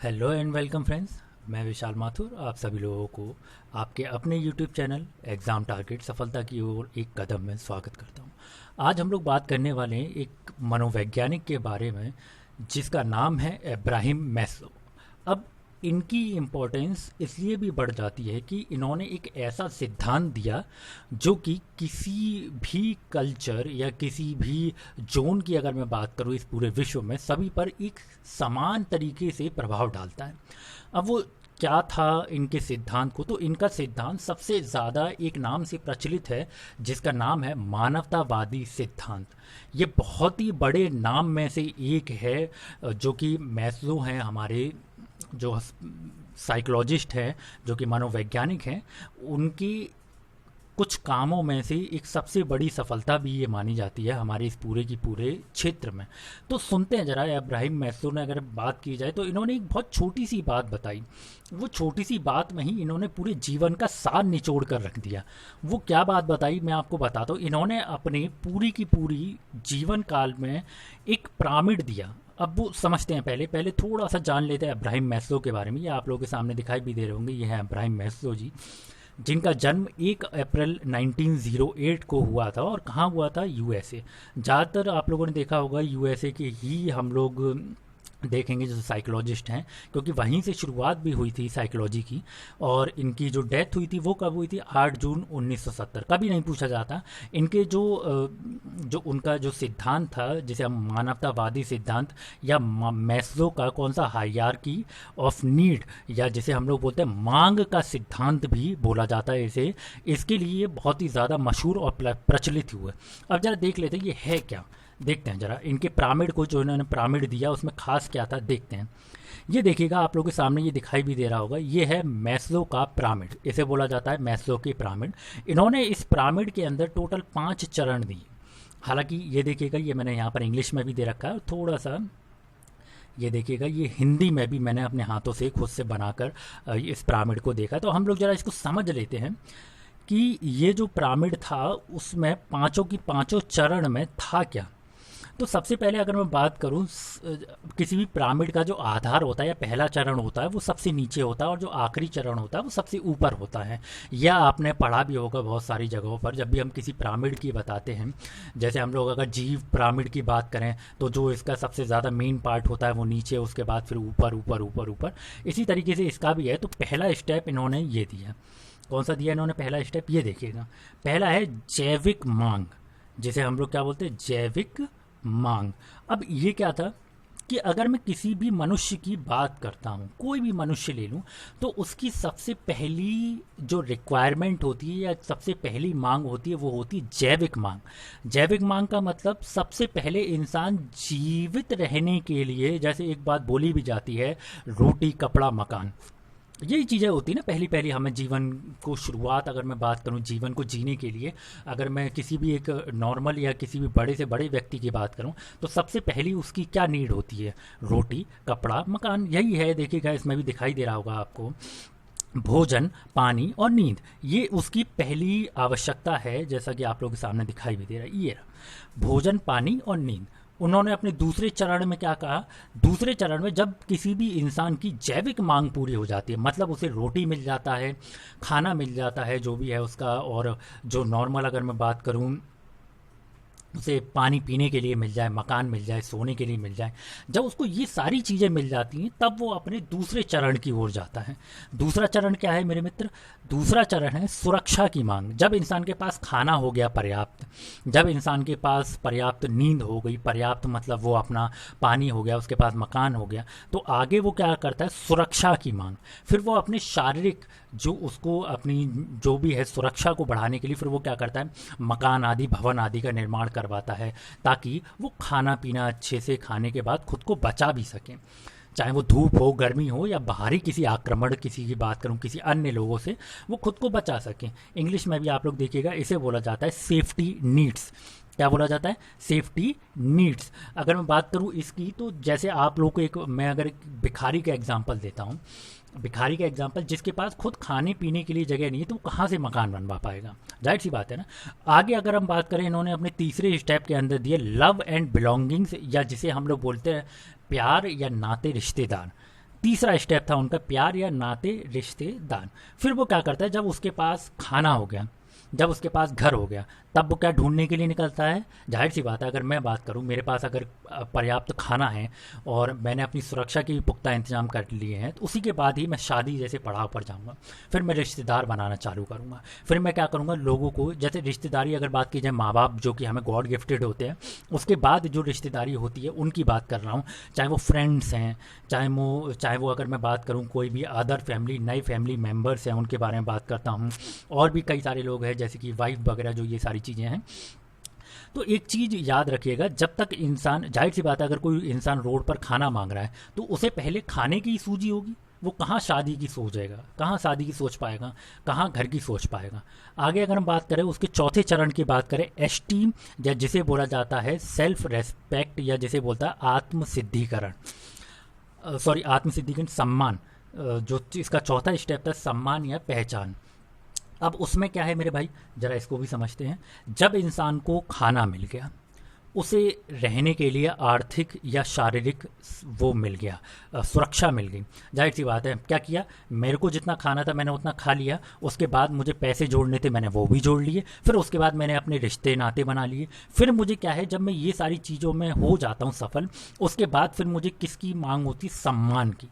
Hello and welcome friends. मैं विशाल माथुर आप सभी लोगों को आपके अपने यूट्यूब चैनल एग्ज़ाम टारगेट सफलता की ओर एक कदम में स्वागत करता हूं। आज हम लोग बात करने वाले हैं एक मनोवैज्ञानिक के बारे में जिसका नाम है इब्राहिम मैस्लो। अब इनकी इम्पोर्टेंस इसलिए भी बढ़ जाती है कि इन्होंने एक ऐसा सिद्धांत दिया जो कि किसी भी कल्चर या किसी भी जोन की अगर मैं बात करूँ इस पूरे विश्व में सभी पर एक समान तरीके से प्रभाव डालता है। अब वो क्या था इनके सिद्धांत को, तो इनका सिद्धांत सबसे ज़्यादा एक नाम से प्रचलित है जिसका नाम है मानवतावादी सिद्धांत। ये बहुत ही बड़े नाम में से एक है जो कि मैस्लो हैं, हमारे जो साइकोलॉजिस्ट हैं, जो कि मनोवैज्ञानिक हैं, उनकी कुछ कामों में से एक सबसे बड़ी सफलता भी ये मानी जाती है हमारे इस पूरे की पूरे क्षेत्र में। तो सुनते हैं जरा इब्राहिम मैस्लो ने अगर बात की जाए तो इन्होंने एक बहुत छोटी सी बात बताई। वो छोटी सी बात में ही इन्होंने पूरे जीवन का सार निचोड़ कर रख दिया। वो क्या बात बताई मैं आपको बताता हूँ। इन्होंने अपने पूरी की पूरी जीवन काल में एक पिरामिड दिया। अब वो समझते हैं, पहले पहले थोड़ा सा जान लेते हैं इब्राहिम मैस्लो के बारे में। ये आप लोगों के सामने दिखाई भी दे रहे होंगे, ये है इब्राहिम मैस्लो जी, जिनका जन्म 1 अप्रैल 1908 को हुआ था। और कहाँ हुआ था? यूएसए। ज़्यादातर आप लोगों ने देखा होगा यूएसए के ही हम लोग देखेंगे जो साइकोलॉजिस्ट हैं, क्योंकि वहीं से शुरुआत भी हुई थी साइकोलॉजी की। और इनकी जो डेथ हुई थी वो कब हुई थी? 8 जून 1970। कभी नहीं पूछा जाता इनके जो उनका जो सिद्धांत था जिसे हम मानवतावादी सिद्धांत या मैस्लो का कौन सा हायरार्की ऑफ नीड या जिसे हम लोग बोलते हैं मांग का सिद्धांत भी बोला जाता है इसे, इसके लिए बहुत ही ज़्यादा मशहूर और प्रचलित हुआ। अब जरा देख लेते हैं ये है क्या। देखते हैं जरा इनके पिरामिड को, जो इन्होंने पिरामिड दिया उसमें खास क्या था देखते हैं। ये देखिएगा आप लोगों के सामने, ये दिखाई भी दे रहा होगा, ये है मैस्लो का पिरामिड। इसे बोला जाता है मैस्लो की पिरामिड। इन्होंने इस पिरामिड के अंदर टोटल 5 चरण दिए। हालांकि ये देखिएगा, ये मैंने यहाँ पर इंग्लिश में भी दे रखा है, थोड़ा सा ये देखिएगा, ये हिंदी में भी मैंने अपने हाथों से खुद से बनाकर इस पिरामिड को देखा। तो हम लोग जरा इसको समझ लेते हैं कि ये जो पिरामिड था उसमें पाँचों की पाँचों चरण में था क्या। तो सबसे पहले अगर मैं बात करूं, किसी भी पिरामिड का जो आधार होता है या पहला चरण होता है वो सबसे नीचे होता है और जो आखिरी चरण होता है वो सबसे ऊपर होता है। या आपने पढ़ा भी होगा बहुत सारी जगहों पर, जब भी हम किसी पिरामिड की बताते हैं, जैसे हम लोग अगर जीव पिरामिड की बात करें तो जो इसका सबसे ज़्यादा मेन पार्ट होता है वो नीचे, उसके बाद फिर ऊपर ऊपर ऊपर ऊपर। इसी तरीके से इसका भी है। तो पहला स्टेप इन्होंने ये दिया। कौन सा दिया इन्होंने पहला स्टेप? ये देखिएगा, पहला है जैविक मांग, जिसे हम लोग क्या बोलते हैं? जैविक मांग। अब ये क्या था कि अगर मैं किसी भी मनुष्य की बात करता हूँ, कोई भी मनुष्य ले लूँ, तो उसकी सबसे पहली जो रिक्वायरमेंट होती है या सबसे पहली मांग होती है वो होती है जैविक मांग। जैविक मांग का मतलब सबसे पहले इंसान जीवित रहने के लिए, जैसे एक बात बोली भी जाती है, रोटी कपड़ा मकान, यही चीज़ें होती है ना पहली पहली हमें जीवन को शुरुआत। अगर मैं बात करूं जीवन को जीने के लिए, अगर मैं किसी भी एक नॉर्मल या किसी भी बड़े से बड़े व्यक्ति की बात करूं तो सबसे पहली उसकी क्या नीड होती है? रोटी कपड़ा मकान, यही है। देखिएगा इसमें भी दिखाई दे रहा होगा आपको, भोजन पानी और नींद, ये उसकी पहली आवश्यकता है, जैसा कि आप लोगों के सामने दिखाई भी दे रहा है। ये रहा भोजन पानी और नींद। उन्होंने अपने दूसरे चरण में क्या कहा? दूसरे चरण में जब किसी भी इंसान की जैविक मांग पूरी हो जाती है, मतलब उसे रोटी मिल जाता है, खाना मिल जाता है जो भी है उसका, और जो नॉर्मल अगर मैं बात करूं उसे पानी पीने के लिए मिल जाए, मकान मिल जाए, सोने के लिए मिल जाए, जब उसको ये सारी चीज़ें मिल जाती हैं तब वो अपने दूसरे चरण की ओर जाता है। दूसरा चरण क्या है मेरे मित्र? दूसरा चरण है सुरक्षा की मांग। जब इंसान के पास खाना हो गया पर्याप्त, जब इंसान के पास पर्याप्त नींद हो गई, पर्याप्त मतलब वो अपना पानी हो गया, उसके पास मकान हो गया, तो आगे वो क्या करता है? सुरक्षा की मांग। फिर वो अपने शारीरिक जो उसको अपनी जो भी है सुरक्षा को बढ़ाने के लिए फिर वो क्या करता है? मकान आदि भवन आदि का निर्माण करवाता है, ताकि वो खाना पीना अच्छे से खाने के बाद खुद को बचा भी सकें, चाहे वो धूप हो, गर्मी हो, या बाहरी किसी आक्रमण, किसी की बात करूं किसी अन्य लोगों से, वो खुद को बचा सकें। इंग्लिश में भी आप लोग देखिएगा इसे बोला जाता है सेफ्टी नीड्स। क्या बोला जाता है? Safety needs. अगर मैं बात करूं इसकी, तो जैसे आप लोग को एक, मैं अगर एक भिखारी का एग्जांपल देता हूं, भिखारी का एग्जाम्पल, जिसके पास खुद खाने पीने के लिए जगह नहीं है तो वो कहाँ से मकान बनवा पाएगा? जाहिर सी बात है ना। आगे अगर हम बात करें, इन्होंने अपने तीसरे स्टेप के अंदर दिए लव एंड बिलोंगिंग्स, या जिसे हम लोग बोलते हैं प्यार या नाते रिश्तेदार। तीसरा स्टेप था उनका प्यार या नाते रिश्तेदार। फिर वो क्या करता है, जब उसके पास खाना हो गया, जब उसके पास घर हो गया, तब वो क्या ढूंढने के लिए निकलता है। जाहिर सी बात है, अगर मैं बात करूं, मेरे पास अगर पर्याप्त खाना है और मैंने अपनी सुरक्षा के भी पुख्ता इंतजाम कर लिए हैं, तो उसी के बाद ही मैं शादी जैसे पड़ाव पर जाऊंगा। फिर मैं रिश्तेदार बनाना चालू करूंगा। फिर मैं क्या करूंगा, लोगों को, जैसे रिश्तेदारी अगर बात की जाए, माँ बाप जो कि हमें गॉड गिफ्टेड होते हैं, उसके बाद जो रिश्तेदारी होती है उनकी बात कर रहा हूँ। चाहे वो फ्रेंड्स हैं, चाहे वो अगर मैं बात करूँ कोई भी अदर फैमिली, नए फैमिली मेम्बर्स हैं, उनके बारे में बात करता हूँ। और भी कई सारे लोग हैं जैसे कि वाइफ वगैरह, जो ये सारी चीज़ें हैं। तो एक चीज़ याद रखिएगा, जब तक इंसान, जाहिर सी बात है, अगर कोई इंसान रोड पर खाना मांग रहा है तो उसे पहले खाने की सूझी होगी। वो कहाँ शादी की सोचेगा, कहाँ शादी की सोच पाएगा, कहाँ घर की सोच पाएगा। आगे अगर हम बात करें उसके चौथे चरण की बात करें, एस्टीम, या जिसे बोला जाता है सेल्फ रेस्पेक्ट, या जिसे बोलता है आत्मसिद्धिकरण, सॉरी आत्मसिद्धिकरण, सम्मान। जो इसका चौथा स्टेप था, सम्मान या पहचान। अब उसमें क्या है मेरे भाई, जरा इसको भी समझते हैं। जब इंसान को खाना मिल गया, उसे रहने के लिए आर्थिक या शारीरिक वो मिल गया, सुरक्षा मिल गई। जाहिर सी बात है, क्या किया, मेरे को जितना खाना था मैंने उतना खा लिया। उसके बाद मुझे पैसे जोड़ने थे, मैंने वो भी जोड़ लिए। फिर उसके बाद मैंने अपने रिश्ते नाते बना लिए। फिर मुझे क्या है, जब मैं ये सारी चीज़ों में हो जाता हूँ सफल, उसके बाद फिर मुझे किसकी मांग होती, सम्मान की।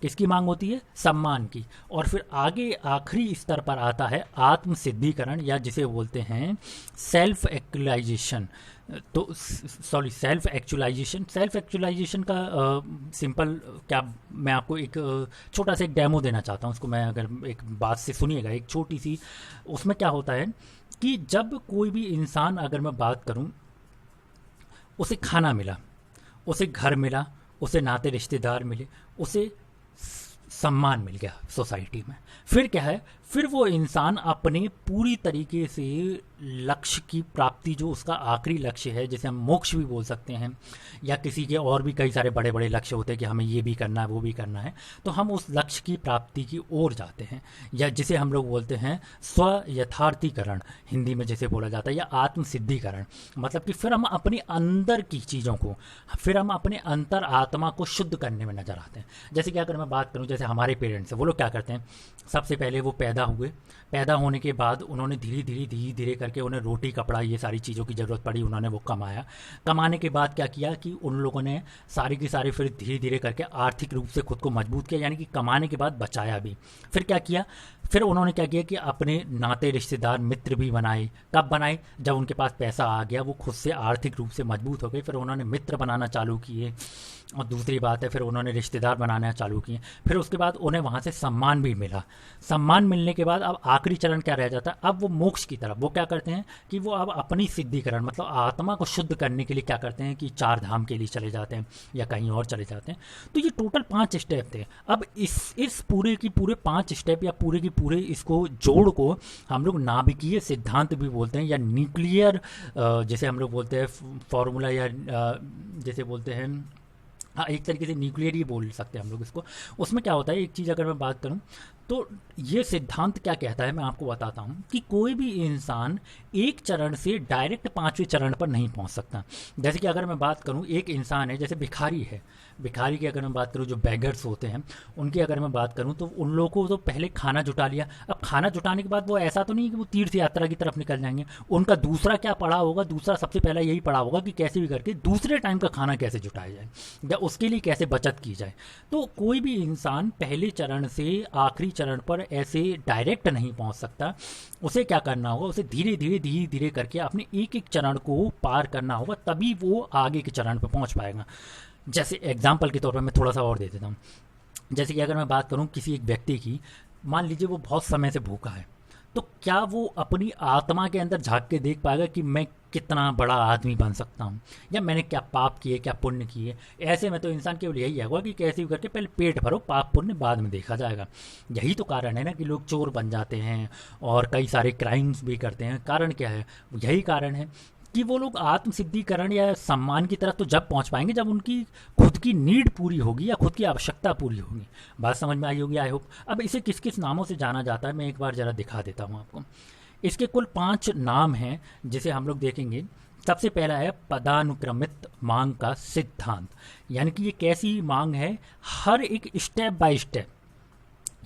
किसकी मांग होती है, सम्मान की। और फिर आगे आखिरी स्तर पर आता है आत्म सिद्धिकरण, या जिसे बोलते हैं सेल्फ एक्चुअलाइजेशन। तो सॉरी सेल्फ एक्चुअलाइजेशन का सिंपल क्या, मैं आपको एक छोटा सा एक डेमो देना चाहता हूँ। उसको मैं, अगर एक बात से सुनिएगा, एक छोटी सी। उसमें क्या होता है कि जब कोई भी इंसान, अगर मैं बात करूँ, उसे खाना मिला, उसे घर मिला, उसे नाते रिश्तेदार मिले, उसे सम्मान मिल गया सोसाइटी में, फिर क्या है, फिर वो इंसान अपने पूरी तरीके से लक्ष्य की प्राप्ति, जो उसका आखिरी लक्ष्य है, जिसे हम मोक्ष भी बोल सकते हैं, या किसी के और भी कई सारे बड़े बड़े लक्ष्य होते हैं कि हमें ये भी करना है, वो भी करना है, तो हम उस लक्ष्य की प्राप्ति की ओर जाते हैं, या जिसे हम लोग बोलते हैं स्व यथार्थीकरण, हिंदी में जैसे बोला जाता है, या आत्म सिद्धिकरण। मतलब कि फिर हम अपने अंदर की चीज़ों को, फिर हम अपने अंतर आत्मा को शुद्ध करने में नजर आते हैं। जैसे कि अगर मैं बात करूं, जैसे हमारे पेरेंट्स हैं, वो लोग क्या करते हैं, सबसे पहले वो पैदा हुए, पैदा होने के बाद उन्होंने धीरे धीरे करके उन्हें रोटी कपड़ा ये सारी चीज़ों की ज़रूरत पड़ी, उन्होंने वो कमाया। कमाने के बाद क्या किया कि उन लोगों ने सारी की सारी फिर धीरे धीरे करके आर्थिक रूप से खुद को मजबूत किया, यानी कि कमाने के बाद बचाया भी। फिर क्या किया, फिर उन्होंने क्या किया कि अपने नाते रिश्तेदार मित्र भी बनाए। कब बनाए, जब उनके पास पैसा आ गया, वो खुद से आर्थिक रूप से मजबूत हो गए, फिर उन्होंने मित्र बनाना चालू किए। और दूसरी बात है, फिर उन्होंने रिश्तेदार बनाना चालू किए। फिर उसके बाद उन्हें वहाँ से सम्मान भी मिला। सम्मान मिलने के बाद अब आखिरी चरण क्या रह जाता है, अब वो मोक्ष की तरफ, वो क्या करते हैं कि वो अब अपनी सिद्धिकरण, मतलब आत्मा को शुद्ध करने के लिए क्या करते हैं कि 4 धाम के लिए चले जाते हैं, या कहीं और चले जाते हैं। तो ये टोटल 5 स्टेप थे। अब इस पूरे की पूरे 5 स्टेप, या पूरे की पूरे इसको जोड़ को हम लोग नाभिकीय सिद्धांत भी बोलते हैं, या न्यूक्लियर जैसे हम लोग बोलते हैं फॉर्मूला, या जैसे बोलते हैं, हाँ, एक तरीके से न्यूक्लियर ही बोल सकते हैं हम लोग इसको। उसमें क्या होता है, एक चीज़ अगर मैं बात करूं, तो ये सिद्धांत क्या कहता है, मैं आपको बताता हूं कि कोई भी इंसान एक चरण से डायरेक्ट 5वें चरण पर नहीं पहुंच सकता। जैसे कि अगर मैं बात करूं, एक इंसान है, जैसे भिखारी है, भिखारी की अगर मैं बात करूं, जो बैगर्स होते हैं, उनकी अगर मैं बात करूं, तो उन लोगों को तो पहले खाना जुटा लिया। अब खाना जुटाने के बाद वो ऐसा तो नहीं कि वो तीर्थ यात्रा की तरफ निकल जाएंगे। उनका दूसरा क्या पड़ा होगा, दूसरा सबसे पहला यही पड़ा होगा कि कैसे भी करके दूसरे टाइम का खाना कैसे जुटाया जाए, या उसके लिए कैसे बचत की जाए। तो कोई भी इंसान पहले चरण से आखिरी चरण पर ऐसे डायरेक्ट नहीं पहुंच सकता। उसे क्या करना होगा, उसे धीरे धीरे करके अपने एक एक चरण को पार करना होगा, तभी वो आगे के चरण पर पहुंच पाएगा। जैसे एग्जाम्पल के तौर पर मैं थोड़ा सा और दे देता हूँ। जैसे कि अगर मैं बात करूँ किसी एक व्यक्ति की, मान लीजिए वो बहुत समय से भूखा है, तो क्या वो अपनी आत्मा के अंदर झांक के देख पाएगा कि मैं कितना बड़ा आदमी बन सकता हूँ, या मैंने क्या पाप किए, क्या पुण्य किए। ऐसे में तो इंसान केवल यही होगा कि कैसे भी करके पहले पेट भरो, पाप पुण्य बाद में देखा जाएगा। यही तो कारण है ना कि लोग चोर बन जाते हैं और कई सारे क्राइम्स भी करते हैं। कारण क्या है, यही कारण है कि वो लोग आत्म सिद्धिकरण या सम्मान की तरफ तो जब पहुंच पाएंगे जब उनकी खुद की नीड पूरी होगी, या खुद की आवश्यकता पूरी होगी। बात समझ में आई होगी, आई होप। अब इसे किस किस नामों से जाना जाता है, मैं एक बार जरा दिखा देता हूं आपको। इसके कुल 5 नाम हैं, जिसे हम लोग देखेंगे सबसे पहला है पदानुक्रमित मांग का सिद्धांत। यानी कि ये कैसी मांग है, हर एक स्टेप बाय स्टेप,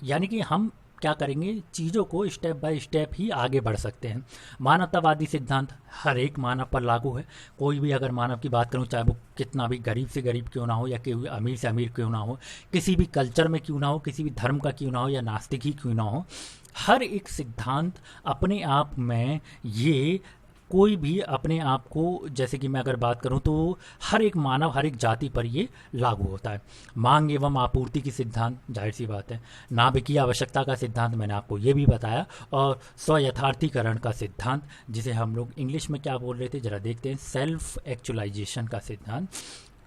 यानी कि हम क्या करेंगे, चीज़ों को स्टेप बाय स्टेप ही आगे बढ़ सकते हैं। मानवतावादी सिद्धांत हर एक मानव पर लागू है। कोई भी अगर मानव की बात करूं, चाहे वो कितना भी गरीब से गरीब क्यों ना हो या कोई अमीर से अमीर क्यों ना हो, किसी भी कल्चर में क्यों ना हो, किसी भी धर्म का क्यों ना हो या नास्तिक ही क्यों ना हो, हर एक सिद्धांत अपने आप में ये कोई भी अपने आप को, जैसे कि मैं अगर बात करूं तो हर एक मानव, हर एक जाति पर ये लागू होता है। मांग एवं आपूर्ति की सिद्धांत, जाहिर सी बात है। नाभिकीय आवश्यकता का सिद्धांत मैंने आपको ये भी बताया, और स्वयथार्थीकरण का सिद्धांत, जिसे हम लोग इंग्लिश में क्या बोल रहे थे जरा देखते हैं, सेल्फ एक्चुअलाइजेशन का सिद्धांत।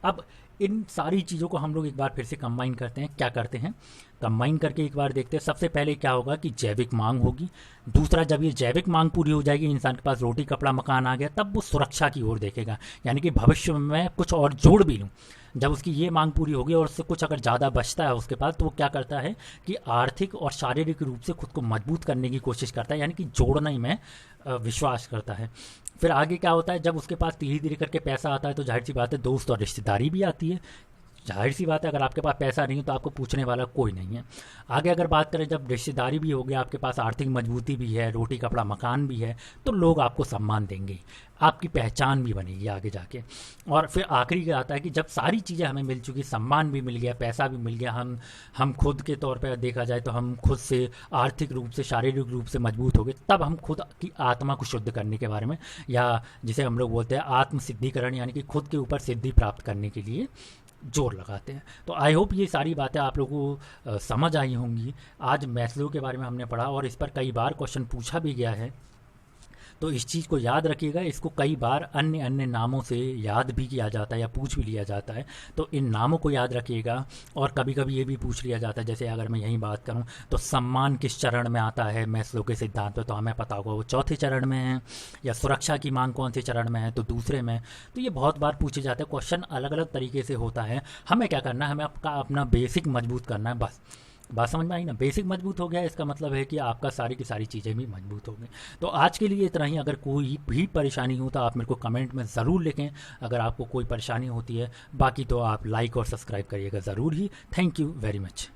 अब इन सारी चीज़ों को हम लोग एक बार फिर से कंबाइन करते हैं। क्या करते हैं, कंबाइन करके एक बार देखते हैं। सबसे पहले क्या होगा कि जैविक मांग होगी। दूसरा, जब ये जैविक मांग पूरी हो जाएगी, इंसान के पास रोटी कपड़ा मकान आ गया, तब वो सुरक्षा की ओर देखेगा, यानी कि भविष्य में मैं कुछ और जोड़ भी लूँ। जब उसकी ये मांग पूरी होगी और उससे कुछ अगर ज़्यादा बचता है उसके पास, तो वो क्या करता है कि आर्थिक और शारीरिक रूप से खुद को मजबूत करने की कोशिश करता है, यानी कि जोड़ना ही में विश्वास करता है। फिर आगे क्या होता है, जब उसके पास धीरे धीरे करके पैसा आता है, तो जाहिर सी बात है दोस्त और रिश्तेदारी भी आती है। जाहिर सी बात है, अगर आपके पास पैसा नहीं है तो आपको पूछने वाला कोई नहीं है। आगे अगर बात करें, जब रिश्तेदारी भी हो गया, आपके पास आर्थिक मजबूती भी है, रोटी कपड़ा मकान भी है, तो लोग आपको सम्मान देंगे, आपकी पहचान भी बनेगी आगे जाके। और फिर आखिरी क्या आता है कि जब सारी चीज़ें हमें मिल चुकी, सम्मान भी मिल गया, पैसा भी मिल गया, हम खुद के तौर पर देखा जाए तो हम खुद से आर्थिक रूप से, शारीरिक रूप से मजबूत हो गए, तब हम खुद की आत्मा को शुद्ध करने के बारे में, या जिसे हम लोग बोलते हैं आत्म सिद्धिकरण, यानी कि खुद के ऊपर सिद्धि प्राप्त करने के लिए जोर लगाते हैं। तो आई होप ये सारी बातें आप लोगों को समझ आई होंगी। आज मैस्लो के बारे में हमने पढ़ा और इस पर कई बार क्वेश्चन पूछा भी गया है, तो इस चीज़ को याद रखिएगा। इसको कई बार अन्य अन्य नामों से याद भी किया जाता है या पूछ भी लिया जाता है, तो इन नामों को याद रखिएगा। और कभी कभी ये भी पूछ लिया जाता है, जैसे अगर मैं यही बात करूं तो सम्मान किस चरण में आता है मैस्लो के सिद्धांत पे, तो हमें पता होगा वो चौथे चरण में है, या सुरक्षा की मांग कौन से चरण में है तो दूसरे में। तो ये बहुत बार पूछे जाते हैं, क्वेश्चन अलग अलग तरीके से होता है। हमें क्या करना है, हमें आपका अपना बेसिक मजबूत करना है, बस। बात समझ में आई ना, बेसिक मजबूत हो गया, इसका मतलब है कि आपका सारी की सारी चीज़ें भी मजबूत हो गई। तो आज के लिए इतना ही। अगर कोई भी परेशानी हो तो आप मेरे को कमेंट में ज़रूर लिखें, अगर आपको कोई परेशानी होती है। बाकी तो आप लाइक और सब्सक्राइब करिएगा ज़रूर ही। Thank you very much.